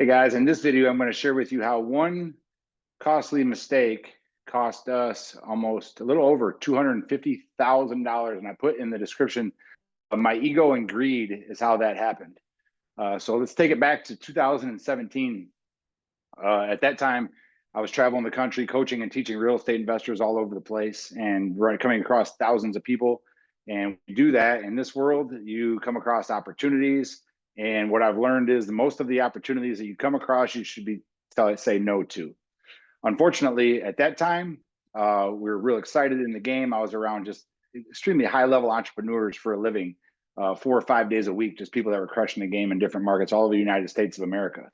Hey guys, in this video, I'm going to share with you how one costly mistake cost us almost a little over $250,000. And I put in the description, my ego and greed is how that happened. So let's take it back to 2017. At that time, I was traveling the country, coaching and teaching real estate investors all over the place and coming across thousands of people. And we do that in this world, you come across opportunities. And what I've learned is most of the opportunities that you come across, you should say no to. Unfortunately, at that time, we were real excited in the game. I was around just extremely high level entrepreneurs for a living, 4 or 5 days a week, just people that were crushing the game in different markets all over the United States of America.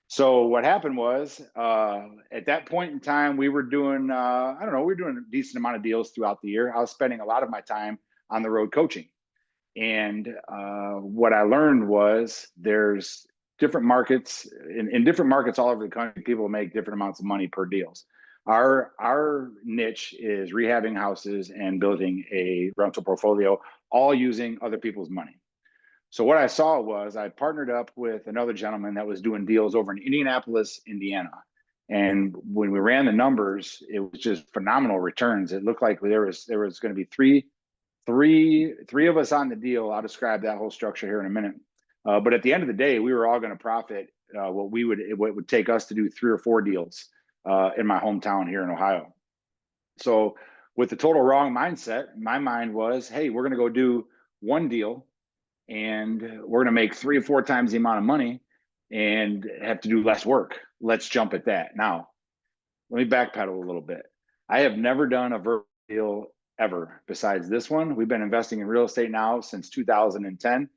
So what happened was, at that point in time, we were doing, we were doing a decent amount of deals throughout the year. I was spending a lot of my time on the road coaching. And what I learned was there's different markets, in different markets all over the country, people make different amounts of money per deals. Our niche is rehabbing houses and building a rental portfolio, all using other people's money. So what I saw was I partnered up with another gentleman that was doing deals over in Indianapolis, Indiana. And when we ran the numbers, it was just phenomenal returns. It looked like there was going to be three of us on the deal. I'll describe that whole structure here in a minute. But at the end of the day, we were all going to profit what would take us to do 3 or 4 deals in my hometown here in Ohio. So with the total wrong mindset, my mind was, hey, we're going to go do one deal and we're going to make 3 or 4 times the amount of money and have to do less work. Let's jump at that. Now, let me backpedal a little bit. I have never done a vertical deal ever besides this one. We've been investing in real estate now since 2010.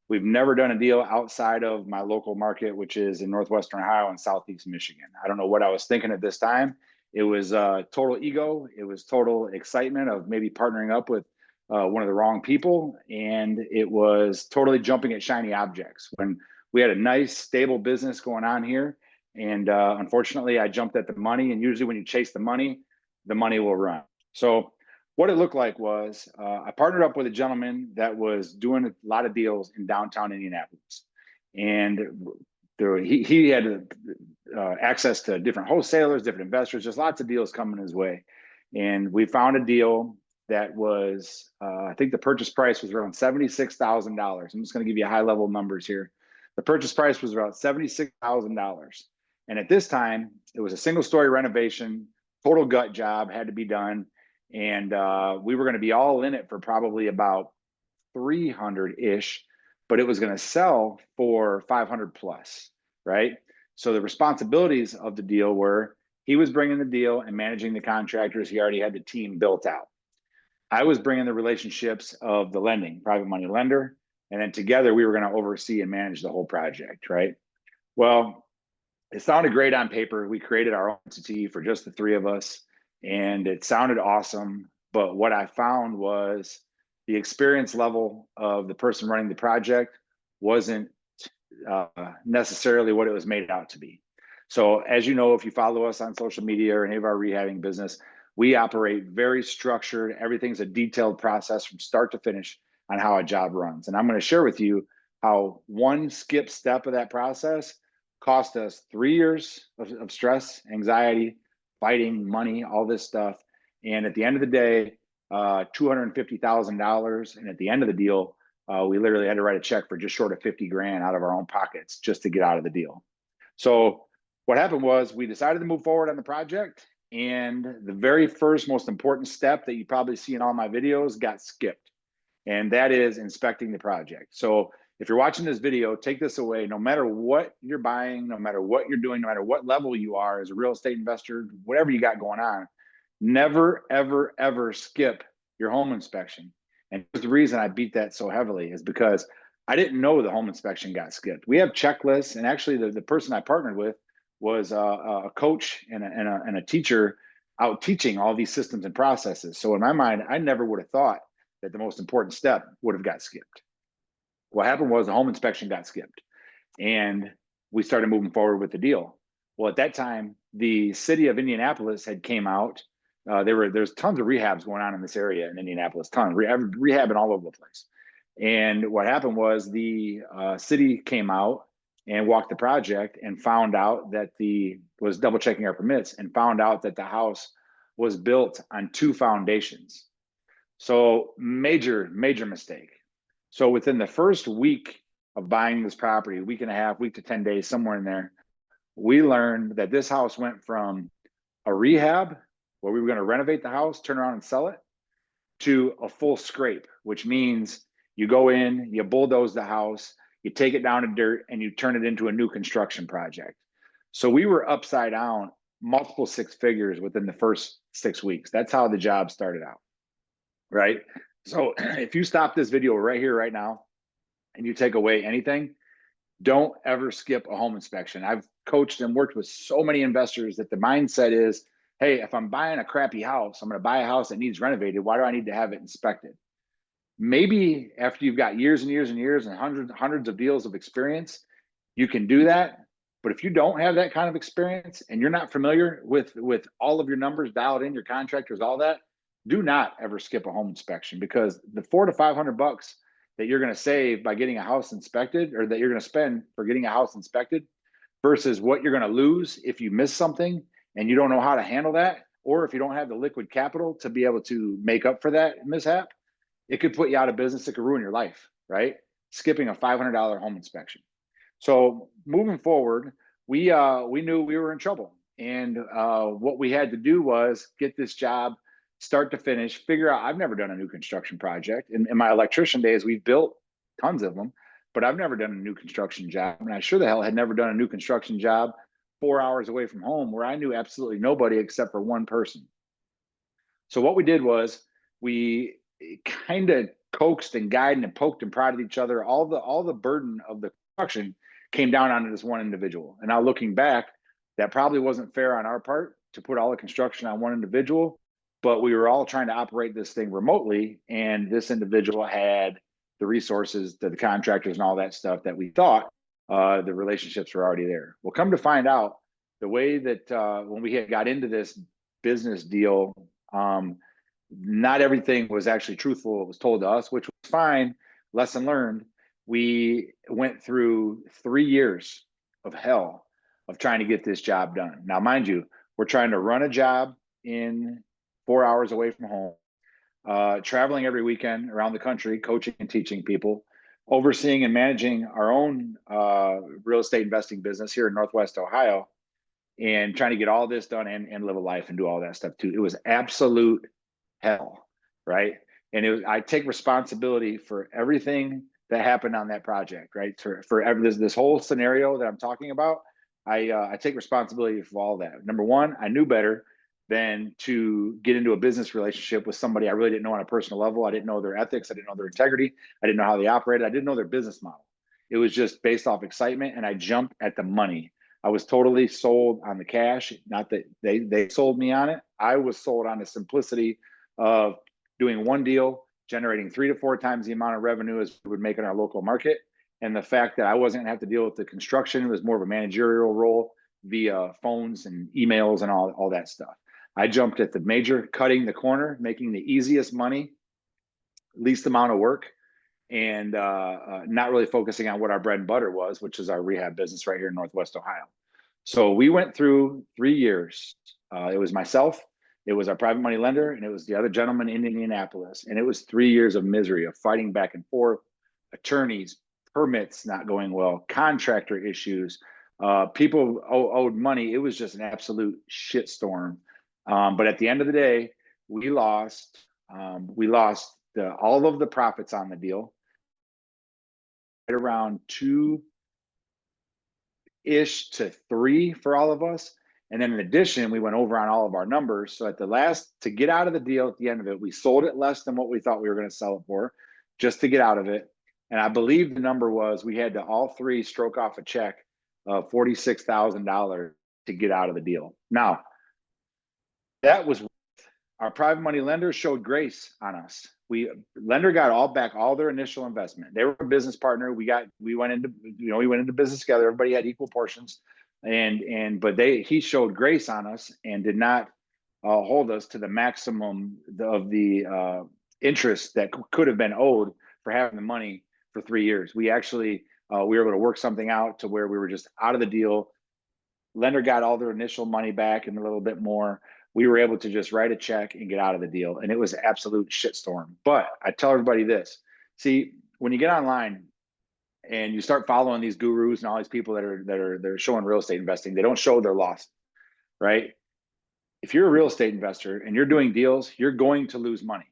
We've never done a deal outside of my local market, which is in Northwestern Ohio and Southeast Michigan. I don't know what I was thinking at this time. It was total ego. It was total excitement of maybe partnering up with one of the wrong people. And it was totally jumping at shiny objects when we had a nice, stable business going on here. And unfortunately, I jumped at the money. And usually when you chase the money will run. So what it looked like was I partnered up with a gentleman that was doing a lot of deals in downtown Indianapolis. And he had access to different wholesalers, different investors, just lots of deals coming his way. And we found a deal that was, I think the purchase price was around $76,000. I'm just going to give you high level numbers here. The purchase price was about $76,000. And at this time, it was a single story renovation, total gut job had to be done. And we were going to be all in it for probably about 300-ish, but it was going to sell for 500 plus, right? So the responsibilities of the deal were he was bringing the deal and managing the contractors. He already had the team built out. I was bringing the relationships of the lending, private money lender, and then together we were going to oversee and manage the whole project, right? Well, it sounded great on paper. We created our own entity for just the 3 of us, and it sounded awesome. But what I found was the experience level of the person running the project wasn't necessarily what it was made out to be. So as you know, if you follow us on social media or any of our rehabbing business, we operate very structured. Everything's a detailed process from start to finish on how a job runs. And I'm going to share with you how one skip step of that process cost us 3 years of stress, anxiety, fighting, money, all this stuff. And at the end of the day, $250,000. And at the end of the deal, we literally had to write a check for just short of 50 grand out of our own pockets just to get out of the deal. So what happened was we decided to move forward on the project. And the very first most important step that you probably see in all my videos got skipped. And that is inspecting the project. So if you're watching this video, take this away. No matter what you're buying, no matter what you're doing, no matter what level you are as a real estate investor, whatever you got going on, never, ever, ever skip your home inspection. And the reason I beat that so heavily is because I didn't know the home inspection got skipped. We have checklists, and actually the person I partnered with was a coach and a teacher out teaching all these systems and processes. So in my mind, I never would have thought that the most important step would have got skipped. What happened was the home inspection got skipped and we started moving forward with the deal. Well, at that time, the city of Indianapolis had came out. There's tons of rehabs going on in this area in Indianapolis, tons, rehabbing all over the place. And what happened was the city came out and walked the project and found out that was double checking our permits and found out that the house was built on 2 foundations. So major mistake. So within the first week of buying this property, week and a half, week to 10 days, somewhere in there, we learned that this house went from a rehab where we were going to renovate the house, turn around and sell it, to a full scrape, which means you go in, you bulldoze the house, you take it down to dirt, and you turn it into a new construction project. So we were upside down multiple 6 figures within the first 6 weeks. That's how the job started out, right? So if you stop this video right here, right now, and you take away anything, don't ever skip a home inspection. I've coached and worked with so many investors that the mindset is, hey, if I'm buying a crappy house, I'm going to buy a house that needs renovated. Why do I need to have it inspected? Maybe after you've got years and years and years and hundreds of deals of experience, you can do that. But if you don't have that kind of experience and you're not familiar with all of your numbers dialed in, your contractors, all that, do not ever skip a home inspection, because the $400 to $500 that you're going to save by getting a house inspected, or that you're going to spend for getting a house inspected, versus what you're going to lose if you miss something and you don't know how to handle that, or if you don't have the liquid capital to be able to make up for that mishap, it could put you out of business. It could ruin your life, right? Skipping a $500 home inspection. So moving forward, we knew we were in trouble, and what we had to do was get this job start to finish. Figure out, I've never done a new construction project. In my electrician days, we've built tons of them, but I've never done a new construction job, and I sure the hell had never done a new construction job 4 hours away from home, where I knew absolutely nobody except for one person. So what we did was we kind of coaxed and guided and poked and prodded each other. All the burden of the construction came down onto this one individual. And now looking back, that probably wasn't fair on our part to put all the construction on one individual, but we were all trying to operate this thing remotely. And this individual had the resources, the contractors and all that stuff that we thought the relationships were already there. Well, come to find out, the way that when we had got into this business deal, not everything was actually truthful. It was told to us, which was fine. Lesson learned. We went through 3 years of hell of trying to get this job done. Now, mind you, we're trying to run a job in 4 hours away from home, traveling every weekend around the country, coaching and teaching people, overseeing and managing our own real estate investing business here in Northwest Ohio, and trying to get all this done and live a life and do all that stuff too. It was absolute hell, right? And I take responsibility for everything that happened on that project, right? For this whole scenario that I'm talking about, I take responsibility for all that. Number one, I knew better than to get into a business relationship with somebody I really didn't know on a personal level. I didn't know their ethics. I didn't know their integrity. I didn't know how they operated. I didn't know their business model. It was just based off excitement, and I jumped at the money. I was totally sold on the cash. Not that they sold me on it. I was sold on the simplicity of doing one deal, generating 3 to 4 times the amount of revenue as we would make in our local market. And the fact that I wasn't going to have to deal with the construction, it was more of a managerial role via phones and emails and all that stuff. I jumped at the major, cutting the corner, making the easiest money, least amount of work, and not really focusing on what our bread and butter was, which is our rehab business right here in Northwest Ohio. So we went through 3 years. It was myself, it was our private money lender, and it was the other gentleman in Indianapolis. And it was 3 years of misery, of fighting back and forth, attorneys, permits not going well, contractor issues, people owed money. It was just an absolute shitstorm. But at the end of the day, we lost all of the profits on the deal, right around 2-ish to 3 for all of us. And then in addition, we went over on all of our numbers. So to get out of the deal at the end of it, we sold it less than what we thought we were going to sell it for, just to get out of it. And I believe the number was, we had to all 3 stroke off a check of $46,000 to get out of the deal. Now, that was, our private money lender showed grace on us. Lender got back all their initial investment. They were a business partner. We went into business together. Everybody had equal portions, but he showed grace on us and did not hold us to the maximum of the interest that could have been owed for having the money for 3 years. We actually We were able to work something out to where we were just out of the deal. Lender got all their initial money back and a little bit more. We were able to just write a check and get out of the deal. And it was an absolute shitstorm. But I tell everybody this, see, when you get online and you start following these gurus and all these people that are showing real estate investing, they don't show their loss, right? If you're a real estate investor and you're doing deals, you're going to lose money.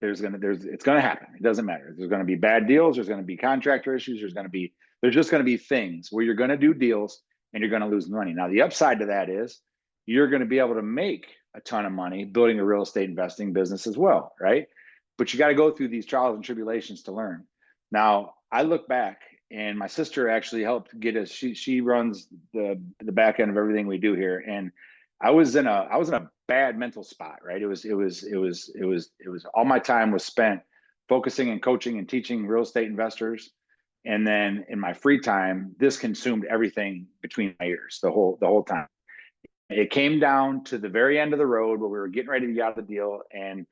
It's going to happen. It doesn't matter. There's going to be bad deals. There's going to be contractor issues. There's just going to be things where you're going to do deals and you're going to lose money. Now, the upside to that is you're going to be able to make a ton of money building a real estate investing business as well, right? But you got to go through these trials and tribulations to learn. Now, I look back, and my sister actually helped get us. She runs the back end of everything we do here, and I was in a bad mental spot, right? It was all my time was spent focusing and coaching and teaching real estate investors. And then in my free time, this consumed everything between my ears the whole time. It came down to the very end of the road where we were getting ready to get out of the deal, and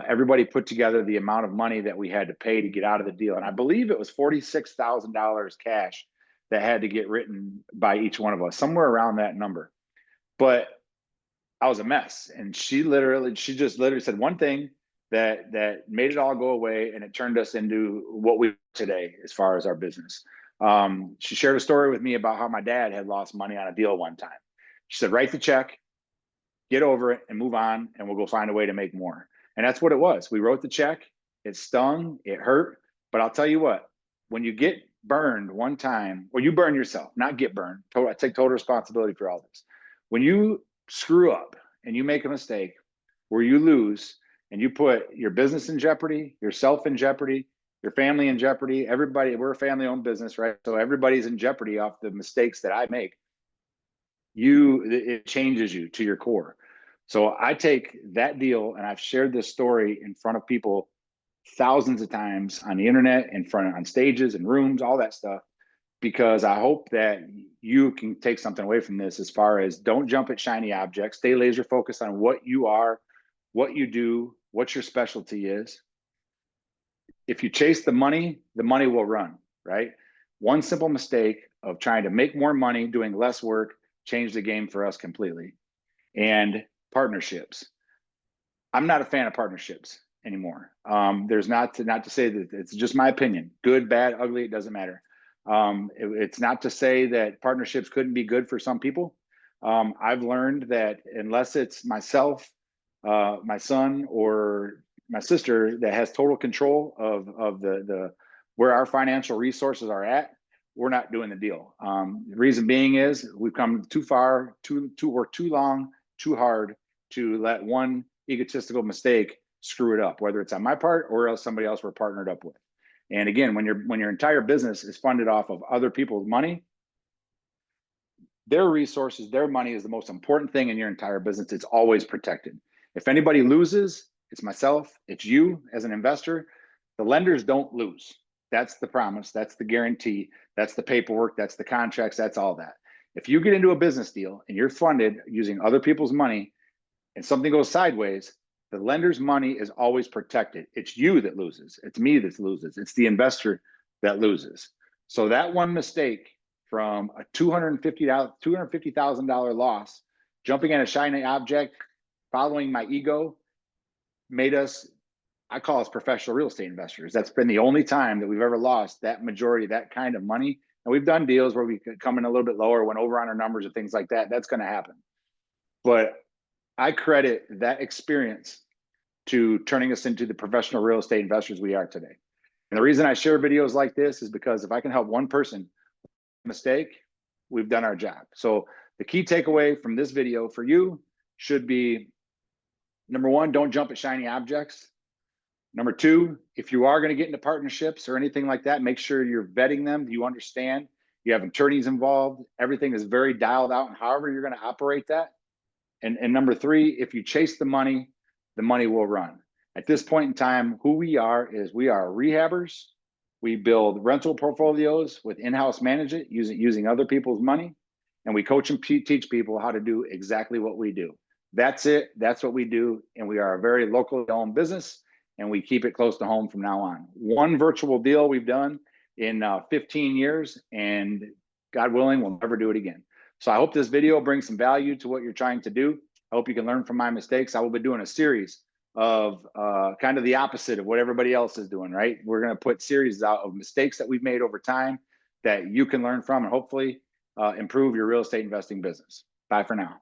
everybody put together the amount of money that we had to pay to get out of the deal. And I believe it was $46,000 cash that had to get written by each one of us, somewhere around that number. But I was a mess. And she just literally said one thing that made it all go away, and it turned us into what we are today as far as our business. She shared a story with me about how my dad had lost money on a deal one time. She said, write the check, get over it, and move on, and we'll go find a way to make more. And that's what it was. We wrote the check. It stung, it hurt, but I'll tell you what, when you get burned one time, or you burn yourself, not get burned, I take total responsibility for all this. When you screw up and you make a mistake where you lose and you put your business in jeopardy, yourself in jeopardy, your family in jeopardy, everybody, we're a family owned business, right? So everybody's in jeopardy off the mistakes that I make. It changes you to your core. So I take that deal, and I've shared this story in front of people thousands of times on the internet, on stages and rooms, all that stuff, because I hope that you can take something away from this as far as don't jump at shiny objects, stay laser focused on what you are, what you do, what your specialty is. If you chase the money will run, right? One simple mistake of trying to make more money, doing less work, changed the game for us completely. And partnerships. I'm not a fan of partnerships anymore. There's not to say that it's just my opinion, good, bad, ugly, it doesn't matter. It's not to say that partnerships couldn't be good for some people. I've learned that unless it's myself, my son, or my sister that has total control of the where our financial resources are at, we're not doing the deal. The reason being is we've come too far, to work too long, too hard to let one egotistical mistake screw it up, whether it's on my part or else somebody else we're partnered up with. And again, when your entire business is funded off of other people's money, their resources, their money is the most important thing in your entire business. It's always protected. If anybody loses, it's myself, it's you as an investor. The lenders don't lose. That's the promise. That's the guarantee. That's the paperwork. That's the contracts. That's all that. If you get into a business deal and you're funded using other people's money and something goes sideways, the lender's money is always protected. It's you that loses. It's me that loses. It's the investor that loses. So that one mistake from a $250,000 loss, jumping at a shiny object, following my ego, made us, I call us professional real estate investors. That's been the only time that we've ever lost that majority, that kind of money. And we've done deals where we could come in a little bit lower, went over on our numbers and things like that. That's going to happen. But I credit that experience to turning us into the professional real estate investors we are today. And the reason I share videos like this is because if I can help one person mistake, we've done our job. So the key takeaway from this video for you should be, number one, don't jump at shiny objects. Number two, if you are going to get into partnerships or anything like that, make sure you're vetting them. You understand, you have attorneys involved. Everything is very dialed out, and however you're going to operate that. And number three, if you chase the money will run. At this point in time, who we are is we are rehabbers. We build rental portfolios with in-house management using other people's money. And we coach and teach people how to do exactly what we do. That's it. That's what we do. And we are a very locally owned business, and we keep it close to home from now on. One virtual deal we've done in 15 years, and God willing, we'll never do it again. So I hope this video brings some value to what you're trying to do. I hope you can learn from my mistakes. I will be doing a series of kind of the opposite of what everybody else is doing, right? We're going to put series out of mistakes that we've made over time that you can learn from and hopefully improve your real estate investing business. Bye for now.